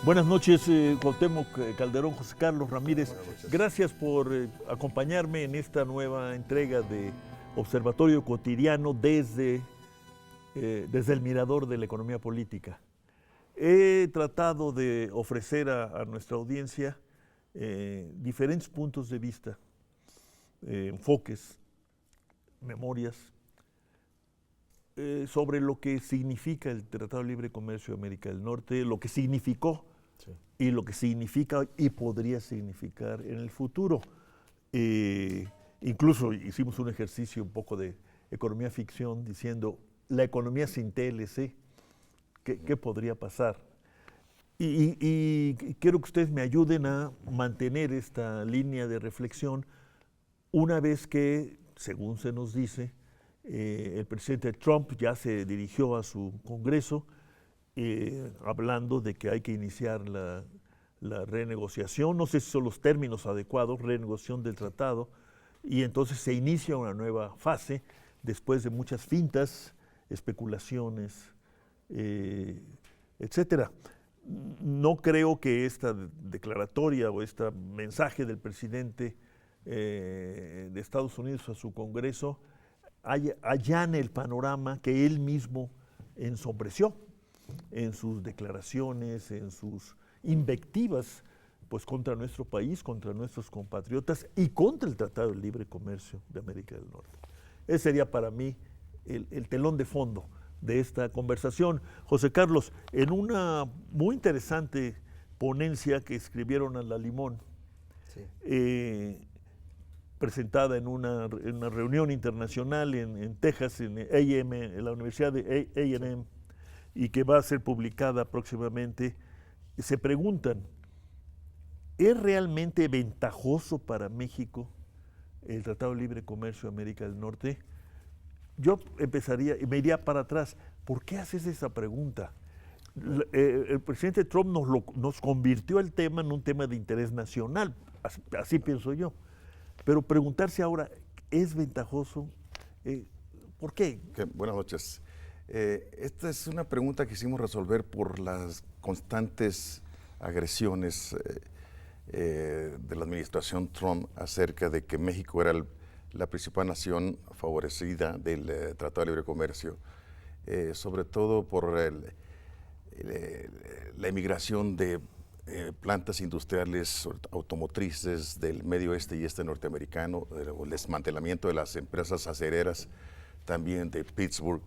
Buenas noches, Cuauhtémoc Calderón, José Carlos Ramírez. Buenas noches. Gracias por acompañarme en esta nueva entrega de Observatorio Cotidiano desde el mirador de la economía política. He tratado de ofrecer a nuestra audiencia diferentes puntos de vista, enfoques, memorias, sobre lo que significa el Tratado de Libre Comercio de América del Norte, lo que significó y lo que significa y podría significar en el futuro. Incluso hicimos un ejercicio un poco de economía ficción diciendo la economía sin TLC, ¿qué podría pasar? Y quiero que ustedes me ayuden a mantener esta línea de reflexión una vez que, según se nos dice, el presidente Trump ya se dirigió a su Congreso hablando de que hay que iniciar la renegociación, no sé si son los términos adecuados, renegociación del tratado, y entonces se inicia una nueva fase después de muchas fintas, especulaciones, etcétera. No creo que esta declaratoria o este mensaje del presidente de Estados Unidos a su Congreso allane el panorama que él mismo ensombreció en sus declaraciones, en sus invectivas, pues contra nuestro país, contra nuestros compatriotas y contra el Tratado de Libre Comercio de América del Norte. Ese sería para mí el telón de fondo de esta conversación. José Carlos, en una muy interesante ponencia que escribieron a La Limón, sí, presentada en una reunión internacional en Texas, en la Universidad de A&M, y que va a ser publicada próximamente, se preguntan, ¿es realmente ventajoso para México el Tratado de Libre Comercio de América del Norte? Yo empezaría, y me iría para atrás, ¿por qué haces esa pregunta? El presidente Trump nos convirtió el tema en un tema de interés nacional, así pienso yo. Pero preguntarse ahora, ¿es ventajoso? ¿Por qué? Buenas noches. Esta es una pregunta que quisimos resolver por las constantes agresiones de la administración Trump acerca de que México era la principal nación favorecida del Tratado de Libre Comercio, sobre todo por la emigración de plantas industriales automotrices del medio oeste y este norteamericano, el desmantelamiento de las empresas acereras también de Pittsburgh,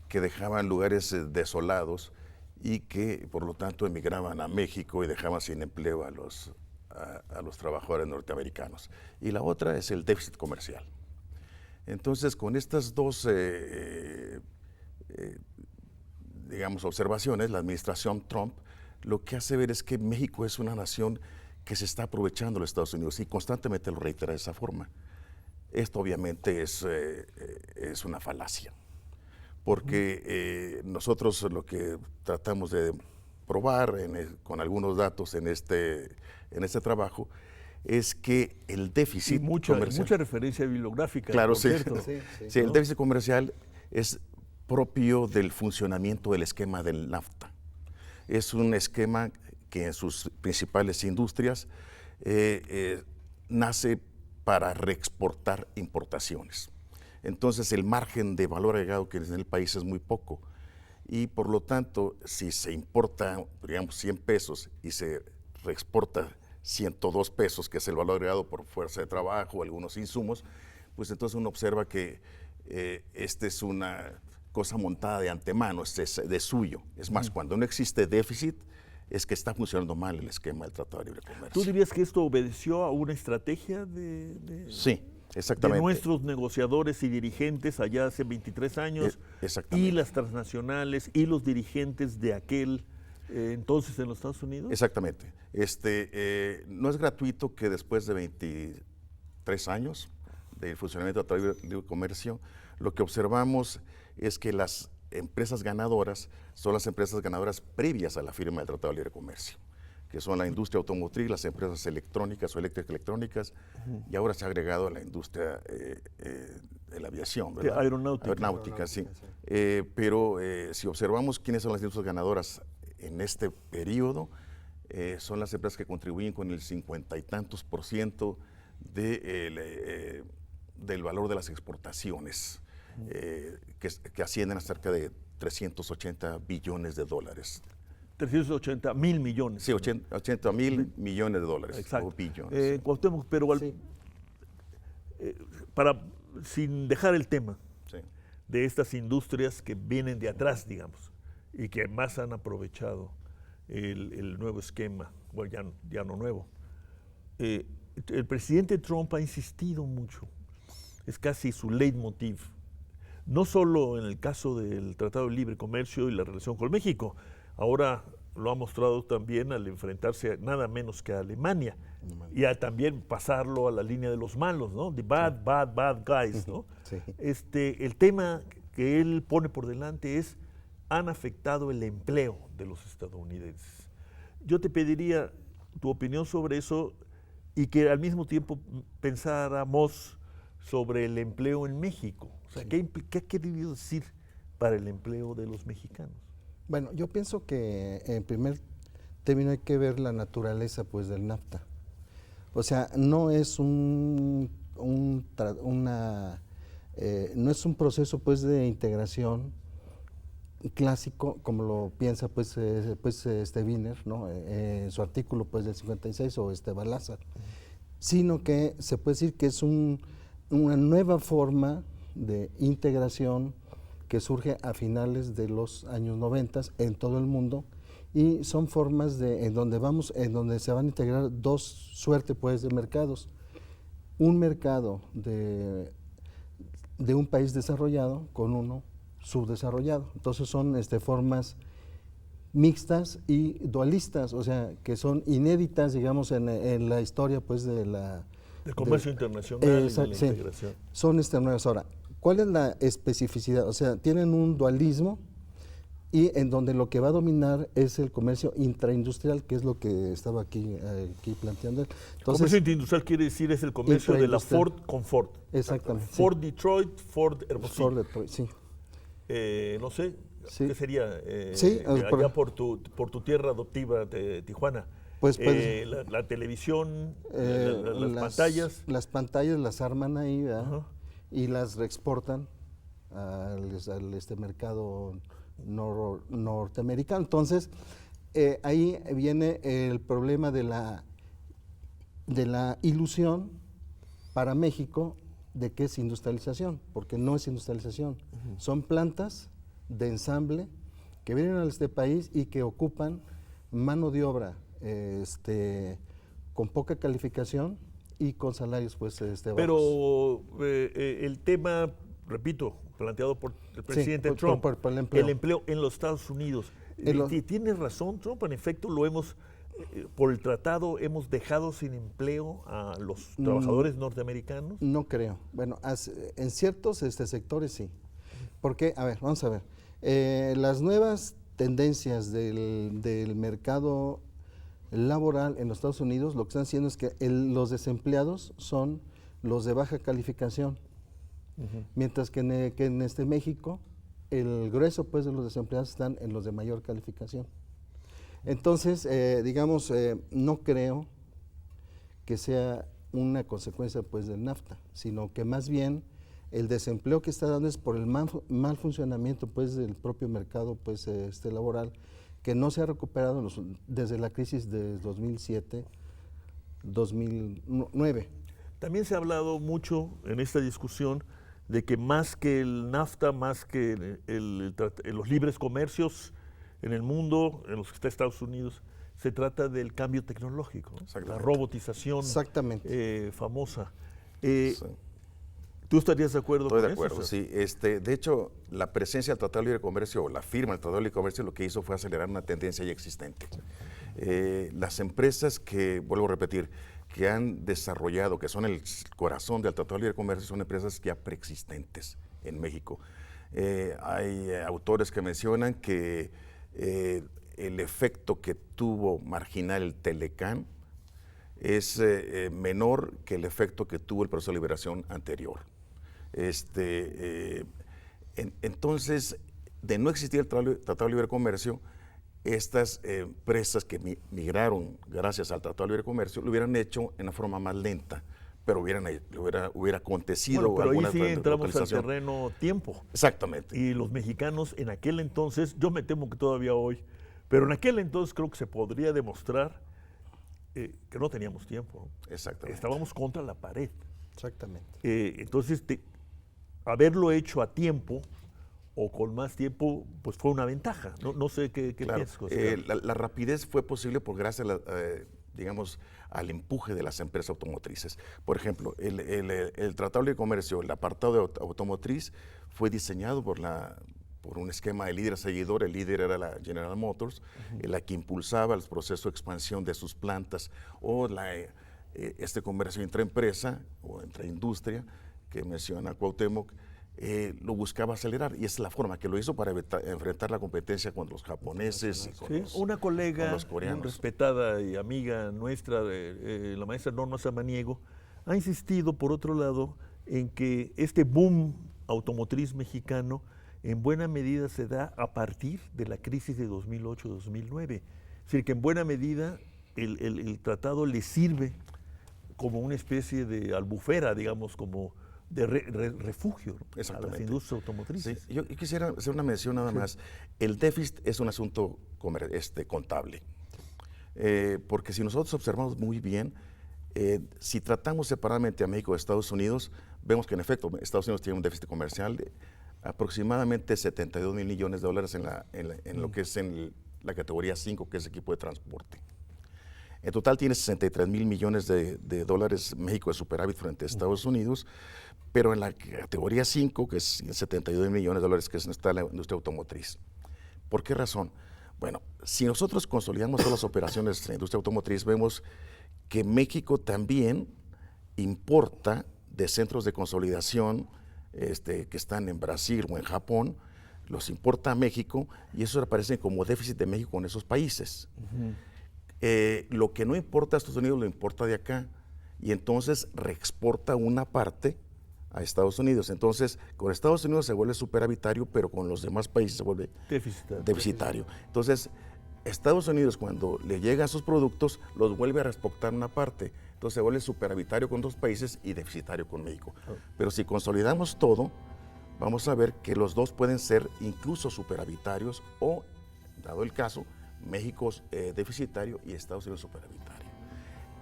que dejaban lugares desolados y que por lo tanto emigraban a México y dejaban sin empleo a los trabajadores norteamericanos. Y la otra es el déficit comercial. Entonces, con estas dos digamos, observaciones, la administración Trump lo que hace ver es que México es una nación que se está aprovechando de los Estados Unidos y constantemente lo reitera de esa forma. Esto obviamente es una falacia, porque nosotros lo que tratamos de probar con algunos datos en este trabajo es que el déficit comercial... Mucha referencia bibliográfica, claro, por cierto. Sí, el déficit comercial es propio del funcionamiento del esquema del NAFTA. Es un esquema que en sus principales industrias nace para reexportar importaciones. Entonces el margen de valor agregado que en el país es muy poco y por lo tanto si se importa, digamos, 100 pesos y se reexporta 102 pesos, que es el valor agregado por fuerza de trabajo o algunos insumos, pues entonces uno observa que esta es una cosa montada de antemano, es de suyo. Es más, cuando no existe déficit, es que está funcionando mal el esquema del Tratado de Libre Comercio. ¿Tú dirías que esto obedeció a una estrategia sí, exactamente, de nuestros negociadores y dirigentes allá hace 23 años y las transnacionales y los dirigentes de aquel entonces en los Estados Unidos? Exactamente. No es gratuito que después de 23 años del funcionamiento del Tratado de Libre Comercio, lo que observamos es que las empresas ganadoras son las empresas ganadoras previas a la firma del Tratado de Libre Comercio, que son la industria automotriz, las empresas electrónicas o eléctricas electrónicas, y ahora se ha agregado la industria de la aviación, ¿verdad? Aeronáutica, sí. Pero si observamos quiénes son las industrias ganadoras en este periodo, son las empresas que contribuyen con el 50 y tantos % del valor de las exportaciones, que ascienden a cerca de 380 billones de dólares. 380 mil millones. Sí, 80 mil millones de dólares. Exacto. O billones. Cuauhtémoc, pero Sí. sin dejar el tema Sí. de estas industrias que vienen de atrás, digamos, y que más han aprovechado el nuevo esquema, bueno, ya no nuevo. El presidente Trump ha insistido mucho, es casi su leitmotiv, no solo en el caso del Tratado de Libre Comercio y la relación con México, ahora lo ha mostrado también al enfrentarse nada menos que a Alemania y a también pasarlo a la línea de los malos, ¿no? The bad, bad, bad guys, ¿no? Sí. El tema que él pone por delante es: han afectado el empleo de los estadounidenses. Yo te pediría tu opinión sobre eso y que al mismo tiempo pensáramos sobre el empleo en México. O sea, ¿qué ha querido decir para el empleo de los mexicanos? Bueno, yo pienso que en primer término hay que ver la naturaleza pues del NAFTA. O sea, no es no es un proceso pues de integración clásico como lo piensa pues Wiener, ¿no? En su artículo pues del 56 o Balázar, sino que se puede decir que es una nueva forma de integración que surge a finales de los años 90 en todo el mundo, y son formas en donde se van a integrar dos suertes pues de mercados. Un mercado de un país desarrollado con uno subdesarrollado. Entonces son formas mixtas y dualistas, o sea, que son inéditas, digamos, en la historia pues del comercio internacional y de la integración. Son nuevas. Ahora, ¿cuál es la especificidad? O sea, tienen un dualismo y en donde lo que va a dominar es el comercio intraindustrial, que es lo que estaba aquí planteando. Entonces, comercio intraindustrial quiere decir es el comercio de la Ford con Ford. Exactamente. Ford Detroit, Ford Hermosillo. Ford Detroit, sí. No sé, Sí. ¿qué sería Sí, allá por tu tierra adoptiva de Tijuana? Pues, la televisión, las pantallas. Las pantallas las arman ahí, ¿verdad? Y las reexportan al mercado norteamericano. Entonces, ahí viene el problema de la ilusión para México de que es industrialización, porque no es industrialización. Son plantas de ensamble que vienen a este país y que ocupan mano de obra con poca calificación y con salarios pues bajos. Pero el tema, repito, planteado por el presidente sí, Trump, por el empleo en los Estados Unidos. Tiene razón Trump, en efecto por el tratado hemos dejado sin empleo a los trabajadores norteamericanos. No creo. Bueno, en ciertos sectores sí. Porque, a ver, vamos a ver. Las nuevas tendencias del mercado laboral en los Estados Unidos, lo que están haciendo es que los desempleados son los de baja calificación, mientras que en México el grueso pues de los desempleados están en los de mayor calificación. Entonces, digamos, no creo que sea una consecuencia pues del NAFTA, sino que más bien el desempleo que está dando es por el mal funcionamiento pues del propio mercado pues laboral, que no se ha recuperado desde la crisis de 2007-2009. También se ha hablado mucho en esta discusión de que más que el NAFTA, más que los libres comercios en el mundo, en los que está Estados Unidos, se trata del cambio tecnológico, la robotización famosa. Sí. ¿Tú estarías de acuerdo con eso? Estoy de acuerdo, sí. De hecho, la presencia del Tratado de Libre Comercio o la firma del Tratado de Libre Comercio lo que hizo fue acelerar una tendencia ya existente. Las empresas que, vuelvo a repetir, que han desarrollado, que son el corazón del Tratado de Libre Comercio, son empresas ya preexistentes en México. Hay autores que mencionan que el efecto que tuvo marginal el Telecán es menor que el efecto que tuvo el proceso de liberación anterior. Entonces, de no existir el Tratado de Libre Comercio, estas empresas que migraron gracias al Tratado de Libre Comercio lo hubieran hecho en una forma más lenta, pero hubiera acontecido Bueno, pero ahí alguna sí entramos al localización. terreno tiempo. Exactamente. Y los mexicanos en aquel entonces, yo me temo que todavía hoy, pero en aquel entonces creo que se podría demostrar que no teníamos tiempo, ¿no? Exactamente. Estábamos contra la pared. Exactamente. Entonces, haberlo hecho a tiempo o con más tiempo, pues fue una ventaja. No sé qué Claro, piensas, José. la rapidez fue posible gracias digamos, al empuje de las empresas automotrices. Por ejemplo, el Tratado de Comercio, el apartado de automotriz, fue diseñado por un esquema de líder-seguidor. El líder era la General Motors, la que impulsaba el proceso de expansión de sus plantas, o este comercio entre empresa o entre industria que menciona Cuauhtémoc, lo buscaba acelerar, y es la forma que lo hizo para enfrentar la competencia con los japoneses y con, Sí, una con colega los muy coreanos. respetada y amiga nuestra, la maestra Norma Samaniego, ha insistido, por otro lado, en que este boom automotriz mexicano en buena medida se da a partir de la crisis de 2008-2009. Es decir, que en buena medida el tratado le sirve como una especie de albufera, digamos, como de refugio, ¿no?, a las Exactamente. industrias automotrices. Sí, yo quisiera hacer una mención nada más. El déficit es un asunto contable, porque si nosotros observamos muy bien, si tratamos separadamente a México de Estados Unidos, vemos que en efecto Estados Unidos tiene un déficit comercial de aproximadamente 72 mil millones de dólares en lo que es en la categoría 5, que es equipo de transporte. En total tiene 63 mil millones de dólares México de superávit frente a Estados Unidos, pero en la categoría 5, que es 72 mil millones de dólares, que está la industria automotriz. ¿Por qué razón? Bueno, si nosotros consolidamos todas las operaciones de la industria automotriz, vemos que México también importa de centros de consolidación que están en Brasil o en Japón, los importa a México, y eso aparece como déficit de México en esos países. Lo que no importa a Estados Unidos lo importa de acá, y entonces reexporta una parte a Estados Unidos. Entonces, con Estados Unidos se vuelve superavitario, pero con los demás países se vuelve deficitario. Entonces, Estados Unidos, cuando le llegan sus productos, los vuelve a reexportar una parte. Entonces se vuelve superavitario con dos países y deficitario con México. Pero si consolidamos todo, vamos a ver que los dos pueden ser incluso superavitarios, o, dado el caso, México deficitario y Estados Unidos superavitario,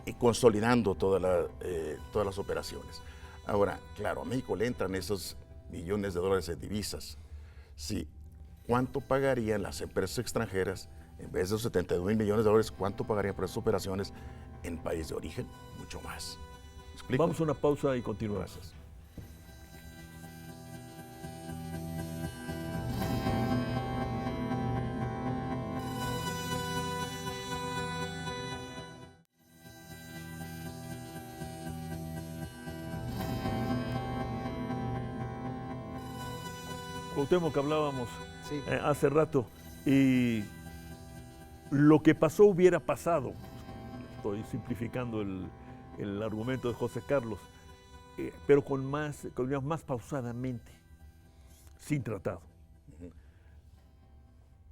y consolidando todas las operaciones. Ahora, claro, a México le entran esos millones de dólares en divisas. Sí, ¿cuánto pagarían las empresas extranjeras? En vez de esos 72 mil millones de dólares, ¿cuánto pagarían por esas operaciones en país de origen? Mucho más. ¿Me explico? Vamos a una pausa y continuamos. Gracias. Cuauhtémoc, que hablábamos Sí. hace rato, y lo que pasó hubiera pasado, estoy simplificando el argumento de José Carlos, pero más pausadamente, sin tratado.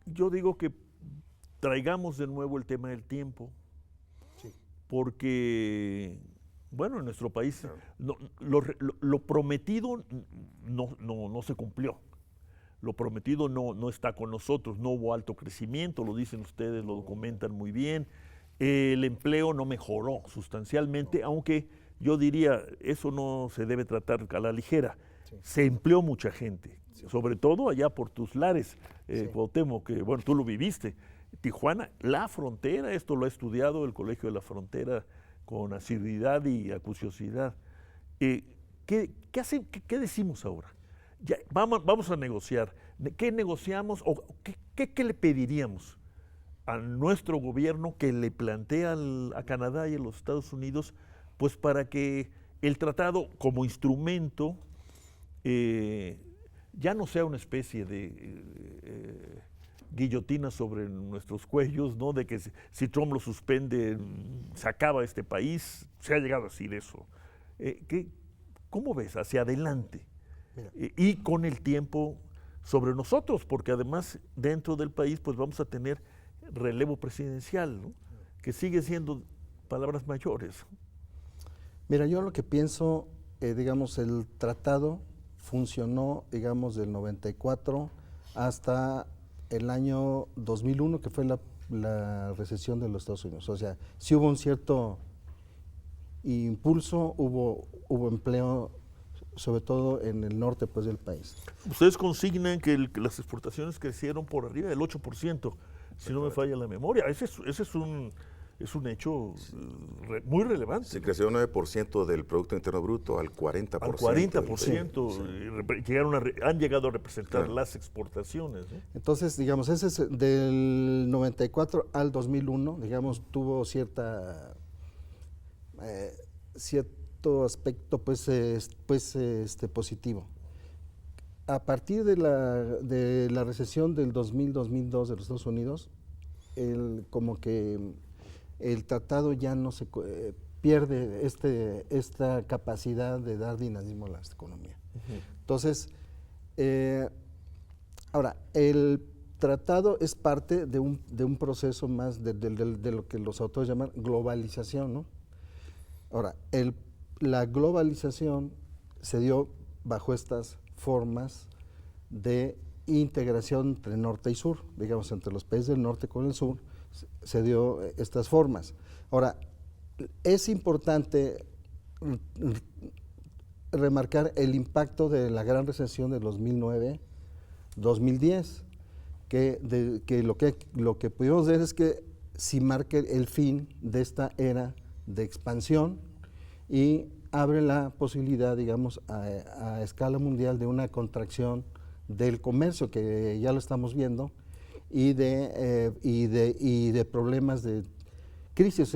Yo digo que traigamos de nuevo el tema del tiempo, Sí. porque, bueno, en nuestro país lo prometido no se cumplió. Lo prometido no está con nosotros, no hubo alto crecimiento, lo dicen ustedes, lo documentan muy bien. El empleo no mejoró sustancialmente, aunque yo diría, eso no se debe tratar a la ligera. Sí. Se empleó mucha gente, sobre todo allá por tus lares, Cuauhtémoc, que bueno, tú lo viviste. Tijuana, la frontera, esto lo ha estudiado el Colegio de la Frontera con asiduidad y acuciosidad. ¿Qué decimos ahora? Ya, vamos a negociar. ¿Qué negociamos o qué le pediríamos a nuestro gobierno que le plantea a Canadá y a los Estados Unidos, pues para que el tratado como instrumento ya no sea una especie de guillotina sobre nuestros cuellos, ¿no? De que si Trump lo suspende, se acaba este país? Se ha llegado a decir eso. ¿Cómo ves hacia adelante? Y con el tiempo sobre nosotros, porque además dentro del país pues vamos a tener relevo presidencial, ¿no? Que sigue siendo palabras mayores. Mira, yo lo que pienso, digamos, el tratado funcionó, digamos, del 94 hasta el año 2001, que fue la recesión de los Estados Unidos. O sea, sí hubo un cierto impulso, hubo empleo, sobre todo en el norte, pues, del país. Ustedes consignan que las exportaciones crecieron por arriba del 8%, si no me falla la memoria. Ese es un hecho muy relevante. Se creció 9% del Producto Interno Bruto al 40%. Al 40%, han llegado a representar las exportaciones, ¿no? Entonces, digamos, ese es del 94 al 2001, digamos, tuvo cierto aspecto, pues positivo. A partir de la recesión del 2000-2002 de los Estados Unidos, como que el tratado ya no se pierde esta capacidad de dar dinamismo a la economía. Entonces, ahora, el tratado es parte de un proceso más de lo que los autores llaman globalización, ¿no? Ahora, la globalización se dio bajo estas formas de integración entre norte y sur, digamos, entre los países del norte con el sur, se dio estas formas. Ahora, es importante remarcar el impacto de la gran recesión de 2009-2010, que lo que pudimos ver es que sí marca el fin de esta era de expansión y abre la posibilidad, digamos, a escala mundial de una contracción del comercio, que ya lo estamos viendo, y de problemas de crisis.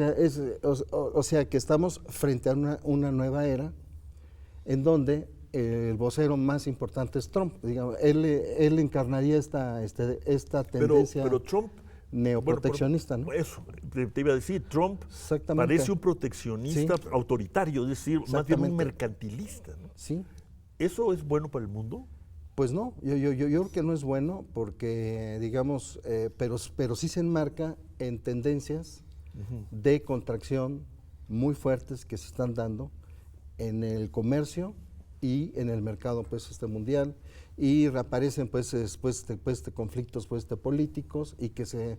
O sea que estamos frente a una nueva era en donde el vocero más importante es Trump. Digamos, él encarnaría esta tendencia pero Trump, neoproteccionista, ¿no? Eso, te iba a decir, Trump parece un proteccionista autoritario, es decir, más bien un mercantilista, ¿no? Sí. ¿Eso es bueno para el mundo? Pues no, yo creo que no es bueno porque, digamos, pero sí se enmarca en tendencias de contracción muy fuertes que se están dando en el comercio y en el mercado, pues, mundial, y reaparecen, pues, después de conflictos, pues, políticos, y que se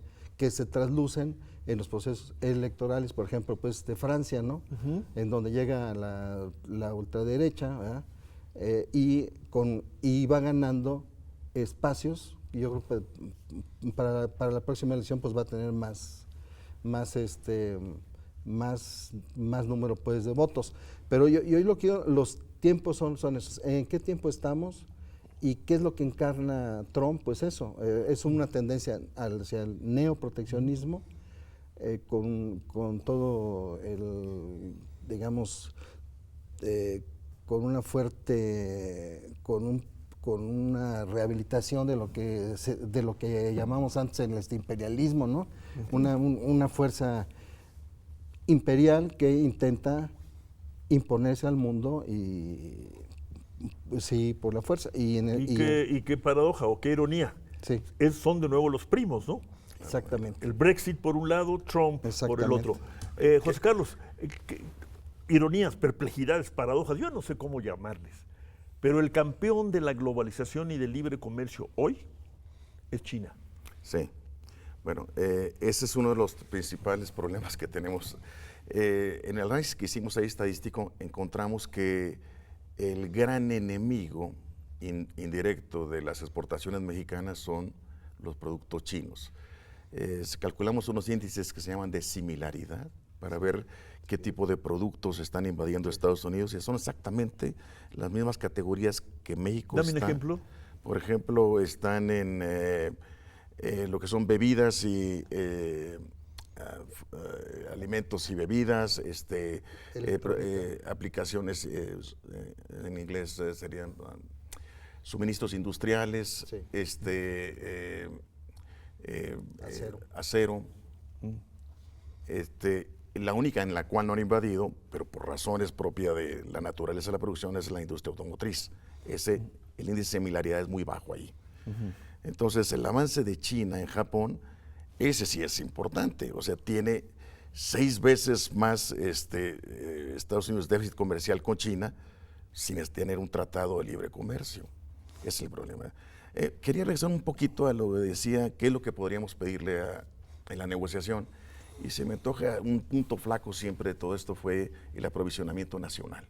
traslucen en los procesos electorales, por ejemplo, pues, de Francia, ¿no? En donde llega la ultraderecha, ¿verdad? Y va ganando espacios. Yo creo que para la próxima elección, pues, va a tener más número, pues, de votos. Pero yo lo que los tiempos son esos. ¿En qué tiempo estamos? ¿Y qué es lo que encarna Trump? Pues eso, es una tendencia hacia el neoproteccionismo, con todo digamos, con una fuerte, con una rehabilitación de lo que llamamos antes el imperialismo, ¿no? Una fuerza imperial que intenta imponerse al mundo y sí, por la fuerza. Y qué paradoja o qué ironía. Sí. Son de nuevo los primos, ¿no? Exactamente. El Brexit por un lado, Trump por el otro. José Carlos, ironías, perplejidades, paradojas, yo no sé cómo llamarles, pero el campeón de la globalización y del libre comercio hoy es China. Sí. Bueno, ese es uno de los principales problemas que tenemos. En el análisis que hicimos ahí estadístico, encontramos que el gran enemigo indirecto de las exportaciones mexicanas son los productos chinos. Calculamos unos índices que se llaman de similaridad para ver qué tipo de productos están invadiendo Estados Unidos, y son exactamente las mismas categorías que México Dame está. un ejemplo. Por ejemplo, están en lo que son bebidas y alimentos y bebidas, aplicaciones, en inglés serían suministros industriales, sí. Acero. La única en la cual no han invadido, pero por razones propias de la naturaleza de la producción, es la industria automotriz. El índice de similaridad es muy bajo ahí. Entonces, el avance de China en Japón Ese sí es importante, o sea, tiene 6 veces más Estados Unidos déficit comercial con China sin tener un tratado de libre comercio. Ese es el problema. Quería regresar un poquito a lo que decía, qué es lo que podríamos pedirle en la negociación, y se me antoja un punto flaco siempre de todo esto fue el aprovisionamiento nacional.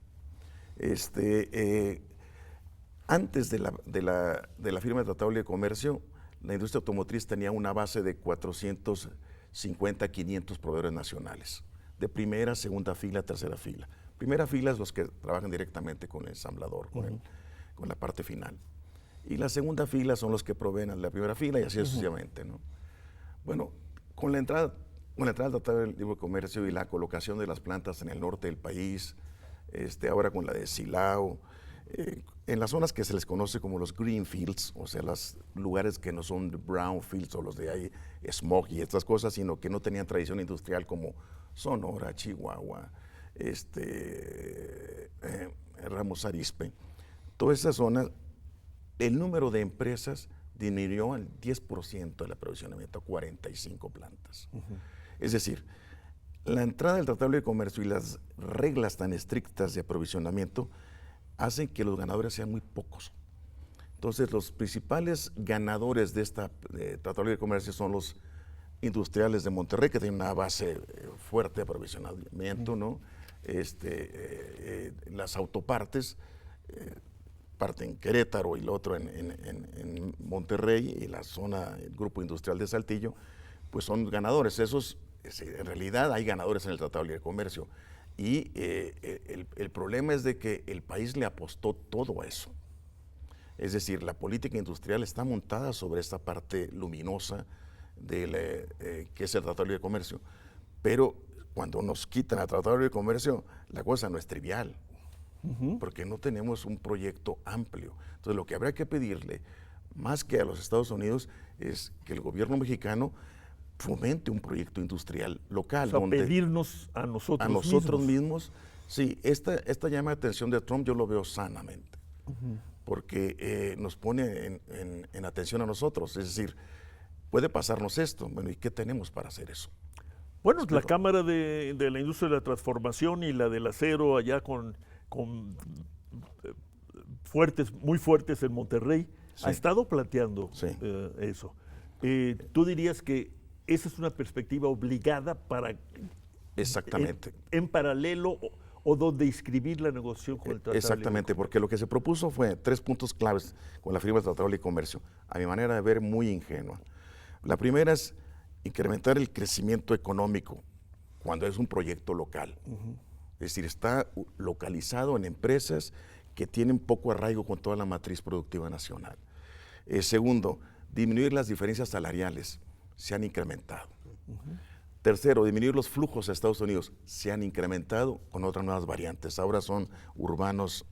Antes de la firma del Tratado de Libre Comercio, la industria automotriz tenía una base de 450, 500 proveedores nacionales, de primera, segunda fila, tercera fila. Primera fila es los que trabajan directamente con el ensamblador, con la parte final. Y la segunda fila son los que proveen a la primera fila y así sucesivamente, ¿no? Bueno, con la entrada al Tratado de Libre Comercio y la colocación de las plantas en el norte del país, ahora con la de Silao, en las zonas que se les conoce como los greenfields, o sea, los lugares que no son brownfields o los de ahí smog y estas cosas, sino que no tenían tradición industrial como Sonora, Chihuahua, Ramos Arizpe. Todas esas zonas, el número de empresas disminuyó al 10% del aprovisionamiento, a 45 plantas. Es decir, la entrada del Tratado de Comercio y las reglas tan estrictas de aprovisionamiento hacen que los ganadores sean muy pocos. Entonces, los principales ganadores de esta Tratado de Comercio son los industriales de Monterrey, que tienen una base fuerte de aprovisionamiento, ¿no? Las autopartes, parte en Querétaro y lo otro en Monterrey, y la zona, el grupo industrial de Saltillo, pues son ganadores. Esos, en realidad hay ganadores en el Tratado de Libre Comercio. Y el problema es de que el país le apostó todo a eso. Es decir, la política industrial está montada sobre esta parte luminosa que es el Tratado de Libre Comercio. Pero cuando nos quitan el Tratado de Libre Comercio, la cosa no es trivial, porque no tenemos un proyecto amplio. Entonces, lo que habría que pedirle, más que a los Estados Unidos, es que el gobierno mexicano fomente un proyecto industrial local. O sea, pedirnos a nosotros mismos. Sí, esta llama de atención de Trump yo lo veo sanamente, porque nos pone en atención a nosotros. Es decir, puede pasarnos esto, bueno, ¿y qué tenemos para hacer eso? Bueno, la Cámara de la Industria de la Transformación y la del acero allá con muy fuertes en Monterrey, ha estado planteando eso. ¿Tú dirías que esa es una perspectiva obligada para, exactamente, en paralelo o donde inscribir la negociación con el Tratado? Exactamente, porque lo que se propuso fue 3 puntos claves con la firma del Tratado de Libre Comercio, a mi manera de ver muy ingenua. La primera es incrementar el crecimiento económico cuando es un proyecto local. Es decir, está localizado en empresas que tienen poco arraigo con toda la matriz productiva nacional. Segundo, disminuir las diferencias salariales. Se han incrementado. Tercero, disminuir los flujos a Estados Unidos. Se han incrementado con otras nuevas variantes. Ahora son urbanos.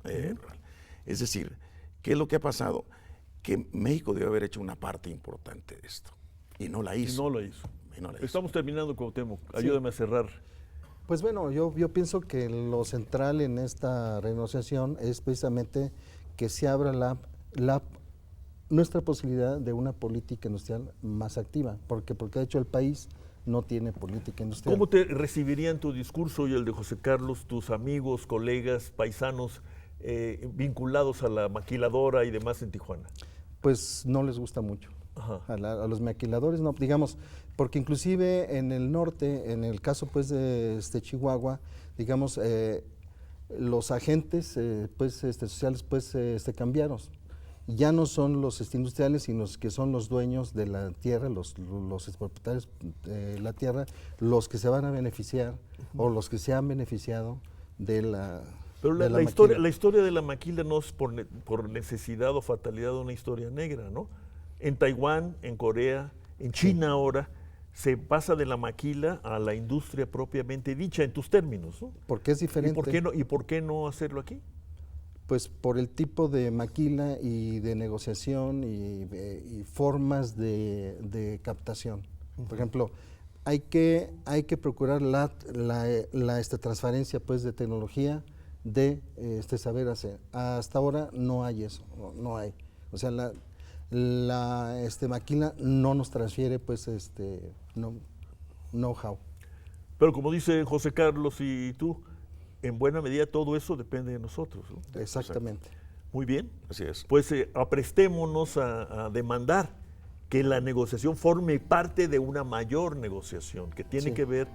Es decir, ¿qué es lo que ha pasado? Que México debe haber hecho una parte importante de esto. Y no la hizo. Estamos terminando, Cuauhtémoc. Ayúdame a cerrar. Pues bueno, yo pienso que lo central en esta renegociación es precisamente que se abra nuestra posibilidad de una política industrial más activa, porque de hecho el país no tiene política industrial. ¿Cómo te recibirían tu discurso y el de José Carlos, tus amigos, colegas, paisanos vinculados a la maquiladora y demás en Tijuana? Pues no les gusta mucho. A los maquiladores, no, digamos, porque inclusive en el norte, en el caso pues de Chihuahua, digamos, los agentes sociales cambiaron. Ya no son los industriales, sino que son los dueños de la tierra, los propietarios de la tierra, los que se van a beneficiar o los que se han beneficiado de la Pero la historia de la maquila no es por necesidad o fatalidad de una historia negra, ¿no? En Taiwán, en Corea, en China ahora, se pasa de la maquila a la industria propiamente dicha, en tus términos, ¿no? Porque es diferente. ¿Y por qué no hacerlo aquí? Pues por el tipo de maquila y de negociación y formas de captación. Por ejemplo, hay que procurar la transferencia pues, de tecnología, de saber hacer. Hasta ahora no hay eso, no hay. O sea, La maquila no nos transfiere pues know-how. Pero como dice José Carlos y tú, en buena medida todo eso depende de nosotros, ¿no? Exactamente. Muy bien. Así es. Pues aprestémonos a demandar que la negociación forme parte de una mayor negociación que tiene Sí. que ver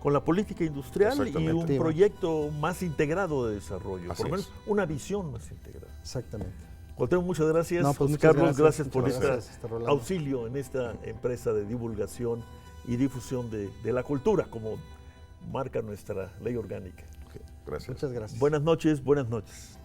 con la política industrial y Exactamente. un proyecto más integrado de desarrollo, Así por lo menos es. una visión más integrada. Exactamente. Cuauhtémoc, muchas gracias. No, pues José muchas Carlos, gracias muchas por gracias, este Rolando. auxilio en esta empresa de divulgación y difusión de la cultura, como marca nuestra ley orgánica. Ok, gracias. Muchas gracias. Buenas noches, buenas noches.